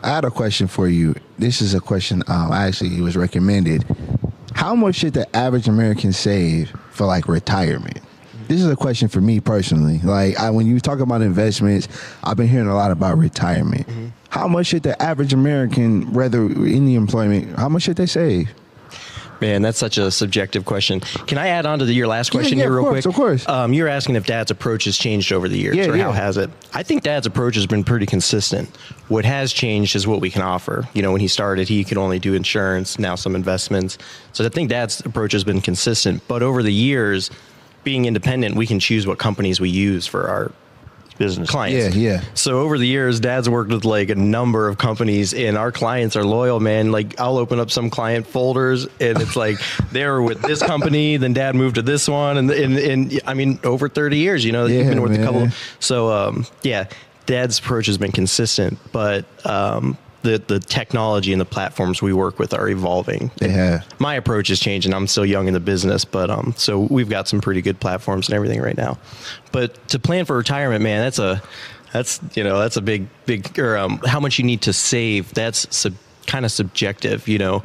I had a question for you. This is a question actually it was recommended. How much should the average American save for like retirement? This is a question for me personally. Like when you talk about investments, I've been hearing a lot about retirement. Mm-hmm. How much should the average American, whether in the employment, how much should they save? Man, that's such a subjective question. Can I add on to your last question here real quick? Of course. You're asking if Dad's approach has changed over the years, or how has it? I think Dad's approach has been pretty consistent. What has changed is what we can offer. You know, when he started, he could only do insurance, now some investments. So I think Dad's approach has been consistent. But over the years, being independent, we can choose what companies we use for our business clients. Yeah. So over the years, Dad's worked with like a number of companies, and our clients are loyal, man. Like I'll open up some client folders, and it's like they were with this company, then Dad moved to this one, and I mean over 30 years, you know, you've been with a couple. So Dad's approach has been consistent, but the technology and the platforms we work with are evolving. Yeah. My approach is changing. I'm still young in the business, but so we've got some pretty good platforms and everything right now. But to plan for retirement, man, that's a big or how much you need to save. That's kind of subjective, you know.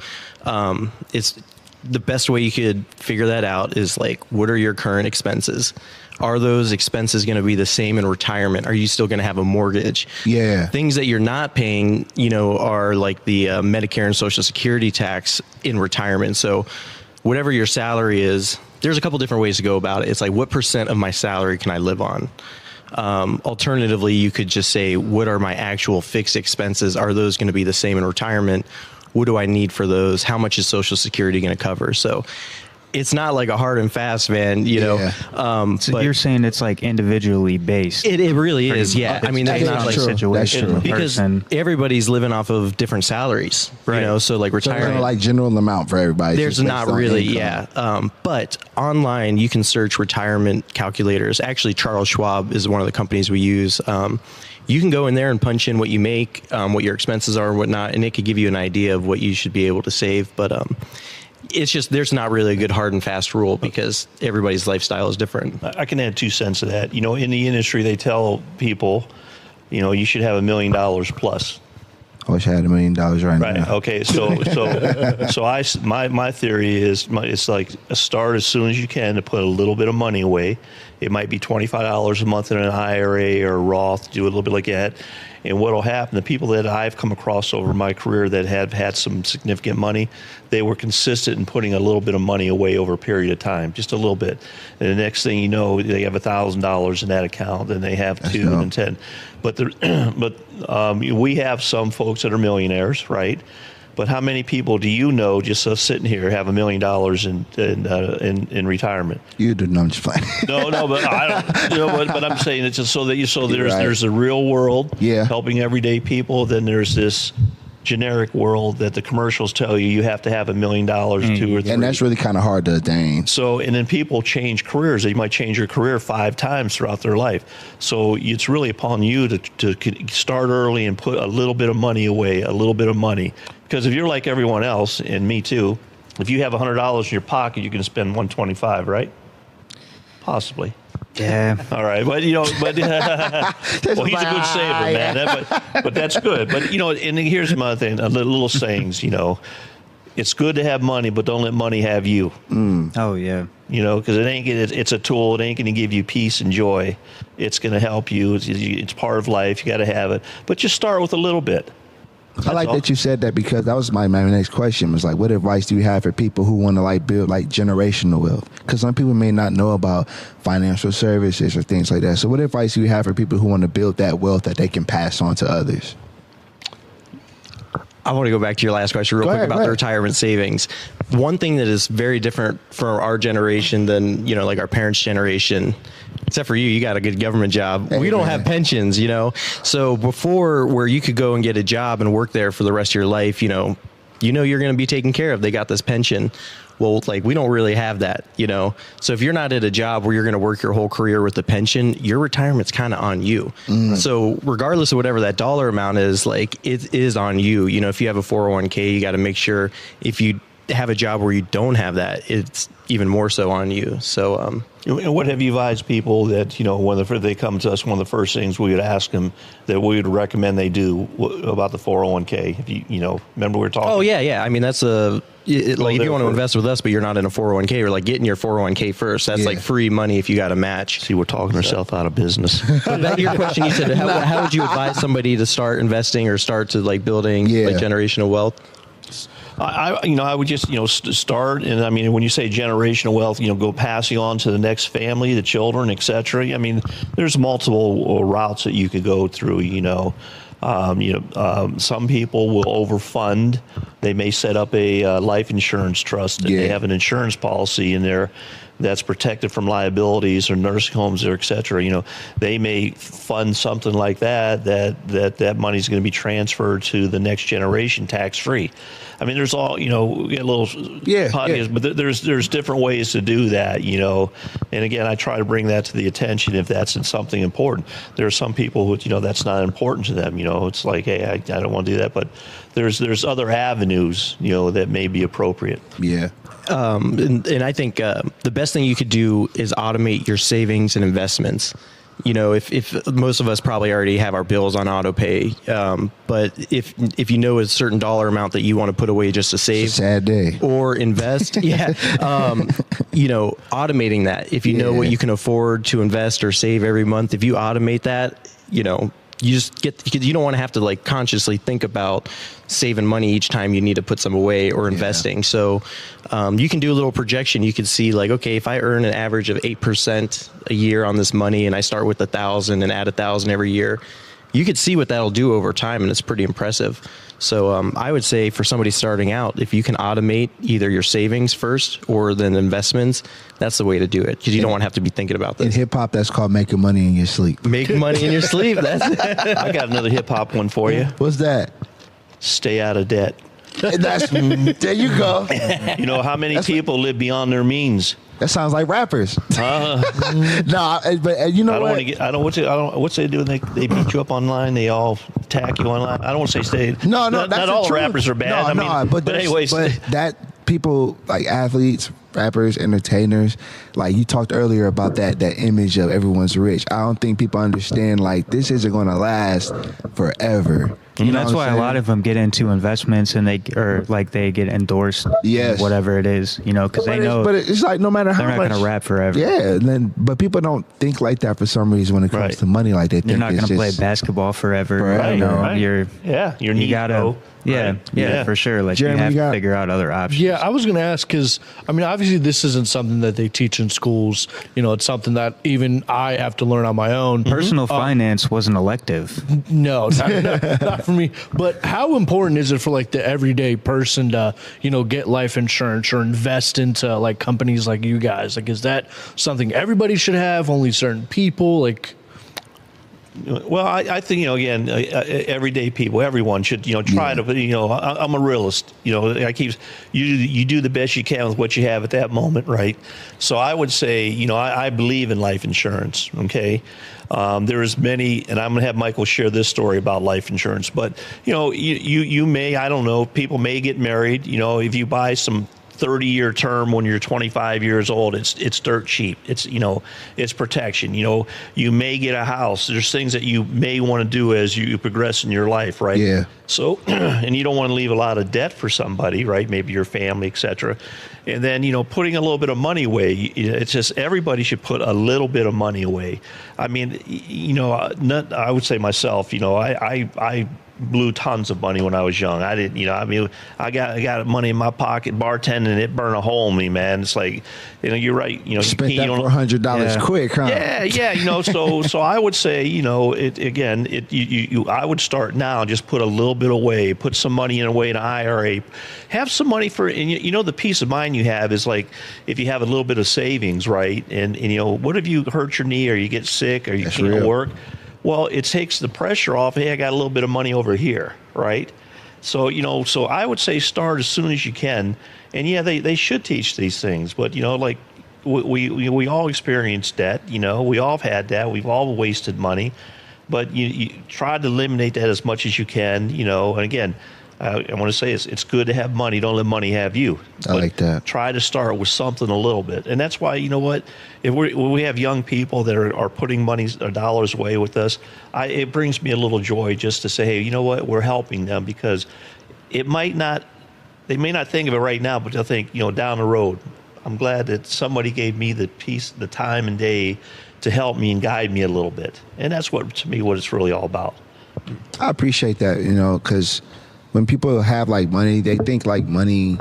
It's the best way you could figure that out is like, what are your current expenses? Are those expenses going to be the same in retirement? Are you still going to have a mortgage? Yeah. Things that you're not paying, you know, are like the Medicare and Social Security tax in retirement. So whatever your salary is, there's a couple different ways to go about it. It's like, what % of my salary can I live on? Alternatively, you could just say, what are my actual fixed expenses? Are those going to be the same in retirement? What do I need for those? How much is Social Security going to cover? So it's not like a hard and fast, man, you know. So you're saying it's like individually based. It really is, yeah. I mean, that's not like situation because everybody's living off of different salaries, right? You know, so like retirement, so like general amount for everybody. There's not really, but online you can search retirement calculators. Actually, Charles Schwab is one of the companies we use. You can go in there and punch in what you make, what your expenses are, and whatnot, and it could give you an idea of what you should be able to save. But it's just, there's not really a good hard and fast rule because everybody's lifestyle is different. I can add 2 cents to that. You know, in the industry, they tell people, you know, you should have $1 million plus. I wish I had $1 million right now. Okay. So my theory is it's like start as soon as you can to put a little bit of money away. It might be $25 a month in an IRA or a Roth, do a little bit like that. And what will happen, the people that I've come across over my career that have had some significant money, they were consistent in putting a little bit of money away over a period of time, just a little bit. And the next thing you know, they have $1,000 in that account, and they have 2 and 10. But we have some folks that are millionaires, right? But how many people do you know just sitting here have $1 million in retirement? You do, no, I'm just playing. No, but I don't. You know, but I'm saying it's just so that there's the real world, helping everyday people. Then there's this generic world that the commercials tell you have to have $1 million, 2 or 3, and that's really kind of hard to attain. So, and then people change careers. They might change your career 5 times throughout their life. So it's really upon you to start early and put a little bit of money away, a little bit of money. Because if you're like everyone else, and me too, if you have $100 in your pocket, you can spend $125, right? Possibly. Yeah. All right. But, you know, well, he's a good saver, man. But that's good. But, you know, and here's another thing, little sayings, you know. It's good to have money, but don't let money have you. Oh, yeah. You know, because it's a tool. It ain't going to give you peace and joy. It's going to help you. It's part of life. You got to have it. But just start with a little bit. I like that you said that because that was my next question was like, what advice do you have for people who want to like build like generational wealth? Because some people may not know about financial services or things like that. So what advice do you have for people who want to build that wealth that they can pass on to others? I want to go back to your last question real quick about the retirement savings. One thing that is very different for our generation than, you know, like our parents' generation, except for you got a good government job. We don't have pensions, you know. So before, where you could go and get a job and work there for the rest of your life, you know you're going to be taken care of. They got this pension. Well, like we don't really have that, you know. So if you're not at a job where you're going to work your whole career with the pension, your retirement's kind of on you. So regardless of whatever that dollar amount is, like it is on you. You know, if you have a 401k, you got to make sure if you have a job where you don't have that, it's even more so on you. So, and what have you advised people that, when they come to us, one of the first things we would ask them that we would recommend they do about the 401k? If remember we were talking? Oh yeah. I mean, that's like if you want to invest with us, but you're not in a 401k, or like getting your 401k first, that's like free money if you got a match. See, we're talking ourselves out of business. But back to your question, you said, how would you advise somebody to start investing or start to like building like generational wealth? I would just, start. And I mean, when you say generational wealth, go passing on to the next family, the children, et cetera. I mean, there's multiple routes that you could go through, some people will overfund. They may set up a life insurance trust, and they have an insurance policy in there that's protected from liabilities or nursing homes or et cetera. They may fund something like that money's going to be transferred to the next generation tax free. I mean, there's all, we get a little podcast, but there's different ways to do that, and again, I try to bring that to the attention if that's something important. There are some people who, that's not important to them, it's like, hey, I don't want to do that, but there's other avenues, that may be appropriate. Yeah. And I think the best thing you could do is automate your savings and investments. If most of us probably already have our bills on auto pay, but if a certain dollar amount that you want to put away just to save, it's a sad day, or invest, automating that. If you know what you can afford to invest or save every month, if you automate that, you just because you don't want to have to like consciously think about saving money each time you need to put some away or investing. So you can do a little projection. You can see like, okay, if I earn an average of 8% a year on this money, and I start with 1,000 and add 1,000 every year, you could see what that'll do over time, and it's pretty impressive. So I would say for somebody starting out, if you can automate either your savings first or then investments, that's the way to do it, because you don't want to have to be thinking about this. In hip hop, that's called making money in your sleep. Make money in your sleep. That's I got another hip hop one for you. What's that? Stay out of debt. There you go. How many people live beyond their means? That sounds like rappers. No, but I don't want to get. I don't. What's they do? They beat you up online. They all attack you online. I don't want to say stay. No. Not all rappers are bad. But anyways, that people like athletes, rappers, entertainers, like you talked earlier about that image of everyone's rich. I don't think people understand like this isn't going to last forever. That's why a lot of them get into investments, and they get endorsed, whatever it is, because they know. But it's like no matter how much, they're not going to rap forever. Yeah, but people don't think like that for some reason when it comes to money. Like they think you're not going to play basketball forever. Right. You gotta. Yeah, for sure. Like Jeremy, you have to figure out other options. Yeah, I was going to ask because obviously this isn't something that they teach in schools. It's something that even I have to learn on my own. Personal finance was an elective. No, not for me. But how important is it for like the everyday person to get life insurance or invest into like companies like you guys? Like, is that something everybody should have? Only certain people? Like. Well, I think, again, everyday people, everyone should, try to, I'm a realist, you do the best you can with what you have at that moment, right? So I would say, I believe in life insurance, okay? There is many, and I'm going to have Michael share this story about life insurance, but, you may, I don't know, people may get married, if you buy some 30-year term when you're 25 years old, it's dirt cheap. It's it's protection. You may get a house. There's things that you may want to do as you progress in your life, right? Yeah. So, and you don't want to leave a lot of debt for somebody, right? Maybe your family, etc. And then putting a little bit of money away. It's just everybody should put a little bit of money away. I mean, I would say myself. I blew tons of money when I was young. I didn't, I got money in my pocket bartending, it burned a hole in me, man. It's like, you're right. Spent that $400 quick, huh? Yeah. So I would say, I would start now, just put a little bit away, put some money in away in an IRA, have some money for, and the peace of mind you have is like, if you have a little bit of savings, right? And what if you hurt your knee or you get sick or you can't work? Well, it takes the pressure off. Hey, I got a little bit of money over here, right? So, so I would say start as soon as you can. And they should teach these things. But, like we all experience debt. We all have had that. We've all wasted money. But you try to eliminate that as much as you can. And again, I want to say it's good to have money. Don't let money have you. I like that. Try to start with something a little bit. And that's why, you know what, when we have young people that are putting money or dollars away with us, it brings me a little joy just to say, hey, you know what, we're helping them, because they may not think of it right now, but they'll think, down the road, I'm glad that somebody gave me the time and day to help me and guide me a little bit. And that's what it's really all about. I appreciate that, because when people have like money, they think like money,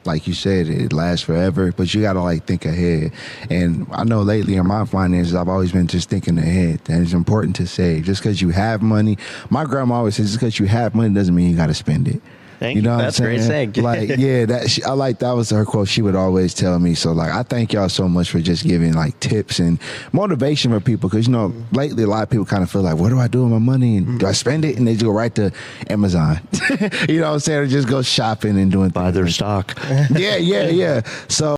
like you said, it lasts forever, but you got to like think ahead. And I know lately in my finances, I've always been just thinking ahead, and it's important to save. Just because you have money, my grandma always says, just because you have money doesn't mean you got to spend it. Thank you. That's great saying. Like, yeah, that was her quote. She would always tell me. So, like, I thank y'all so much for just giving like tips and motivation for people. Because lately a lot of people kind of feel like, what do I do with my money? And do I spend it? And they just go right to Amazon. You know what I'm saying? Or just go shopping and doing buy their stock. Yeah. So.